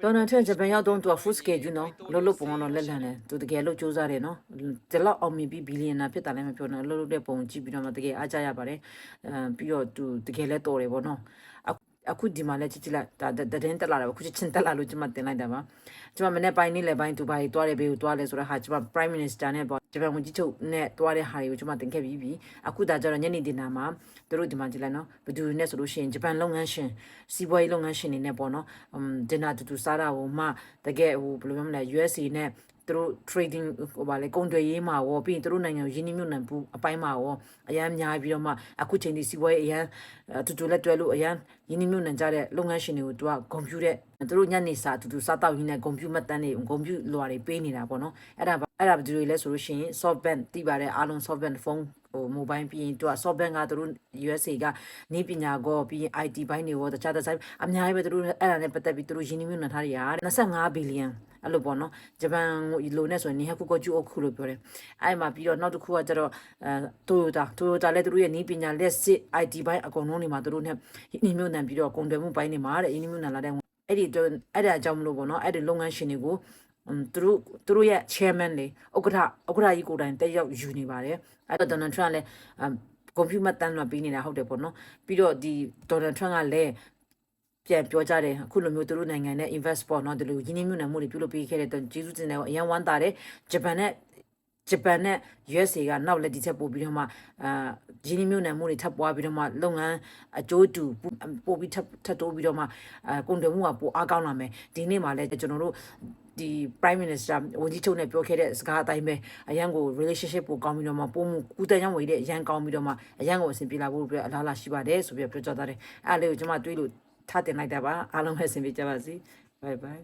Donald Trump Japan ရောက်တော့သူက full schedule နော်လို့ပုံတော့လက်လန်တယ်သူတကယ်လို့စူးစမ်းတယ်နော်ဒီလောက်အောင်မြင်ပြီးဘီလီယံနာဖြစ်တာလည်းမပြောနဲ့လို့တဲ့ပုံကြည့်ပြီးတော့မှတကယ်အားကြရပါတယ်ပြီးတော့သူတကယ်လဲတော်တယ်ပေါ့နော်အခုဒီမှာလဲကြည့်ကြည့်လိုက်ဒါတည်င်းတက်လာတယ်အခုချင်းတက်လာလို့ကျွန်မတင်လိုက်တာပါကျွန်မမနေ့ပိုင်းနေ့လယ်ပိုင်းဒူဘိုင်သွားတယ်ဘေးကိုသွားလဲဆိုတော့ဟာကျွန်မ Prime Minister နဲ့ပေါ့ဂျပန်ဝန်ကြီးချုပ်နဲ့သွားတဲ့ဟာတွေကိုကျွန်မတင်ခဲ့ပြီးပြီအခုဒါကြတော့ညနေတင်တာမှာတို့ဒီမှာကြည့်လိုက်နော်ဘယ်သူနဲ့ဆိုလို့ရှိရင်ဂျပန်လုပ်ငန်းရှင်စီးပွားရေးလုပ်ငန်းရှင်တွေနဲ့ပေါ့နော်ဒင်နာတူစားတာဟိုမှတကယ်ဟိုဘယ်လိုပြောမလဲ USA နဲ့သူတို့ trading ဟိုဗာလေကုန်တွေရေးမှာရောပြီးရင်သူတို့နိုင်ငံကိုရင်းနှီးမြှုပ်နှံမှုအပိုင်းမှာရောအရန်များပြီးတော့မှအခုချိန်ဒီစီးပွားရေးအရန်တူလက်တွဲလို့အရန်ရင်းနှီးမြှုပ်နှံကြတဲ့လုပ်ငန်းရှင်တွေကိုသူကဂုဏ်ပြုတဲ့သူတို့ညနေစာတူစားတောက်ရင်းနဲ့ဂုဏ်ပြုမှတ်တမ်းတွေဂုဏ်ပြုလွာတွေပေးနေတာပေါ့နော်အဲ့ဒါဘယ်သူတွေလဲဆိုလို့ရှိရင် SoftBank တိပါတယ်အားလုံး SoftBank ဖုန်းဟို mobile ပြီးရင်သူက SoftBank ကသူတို့ USA ကနေပညာကောပြီးရင် IT ဘိုင်းတွေရောတခြားအများကြီးပဲသူတို့အဲ့ဒါနဲ့ပတ်သက်ပြီးသူတို့ရင်းနှီးမြှုပ်နှံထားရ25ဘီလီယံအဲ့လိုပေါ့နော်ဂျပန်လိုနဲ့ဆိုရင်နေဟကူကိုကျူအခုလို့ပြောတယ်အဲ့မှာပြီးတော့နောက်တစ်ခုကကျတော့Toyotaလည်းသူတို့ရဲ့နီးပညာလက်စစ် IT ဘိုင်းအကုန်လုံးတွေမှာသူတို့နဲ့ရင်းနှီးမြှုပ်နှံပြီးတော့ကုန်သွယ်မှုဘိုင်းတွေမှာတဲ့ရင်းနှီးမြှုပ်နှံလာတဲ့အဲ့ဒါကြောင့်မလို့ပေါ့နော်အဲ့ဒီလုပ်ငန်းရှင်တွေကိုသူတို့ရဲ့ chairman လေဥက္ကဋ္ဌကြီးကိုယ်တိုင်တက်ရောက်ယူနေပါတယ်အဲ့တော့ Donald Trump လည်းကွန်ပျူတာတန်းမှာပြီးနေတာဟုတ်တယ်ပေါ့နော်ပြီးတော့ဒီ Donald Trump ကလည်းပြန်ပြောကြတယ်အခုလိုမျိုးသူတို့နိုင်ငံနဲ့ invest ပေါ့နော်ဒီလိုရင်းနှီးမြှုပ်နှံမှုတွေပြုလုပ်ပေးခဲ့တဲ့အတွက်ကျေးဇူးတင်တယ်အရန်ဝမ်းသာတယ်ဂျပန်နဲ့ USA ကနောက်လက်ဒီချက်ပို့ပြီးတော့မှရင်းနှီးမြှုပ်နှံမှုတွေထပ်ပွားပြီးတော့မှလုပ်ငန်းအကျိုးတူပို့ပြီးထပ်တိုးပြီးတော့မှကုန်သွယ်မှုကပိုအားကောင်းလာမယ်ဒီနေ့မှလည်းကျွန်တော်တို့ဒီ Prime Minister ဝန်ကြီးချုပ်နဲ့ပြောခဲ့တဲ့စကားအတိုင်းပဲအရန်ကို relationship ပိုကောင်းပြီးတော့မှပို့မှုကူတန်ရောင်းဝေတဲ့အရန်ကောင်းပြီးတော့မှအရန်ကိုအဆင်ပြေလာဖို့ပြအလားအလာရှိပါတယ်ဆိုပြီးပြောကြတယ်အဲ့လေးကိုကျွန်မတွေးလို့ထားတင်လိုက်တာပါအားလုံးပဲအဆင်ပြေကြပါစေ bye bye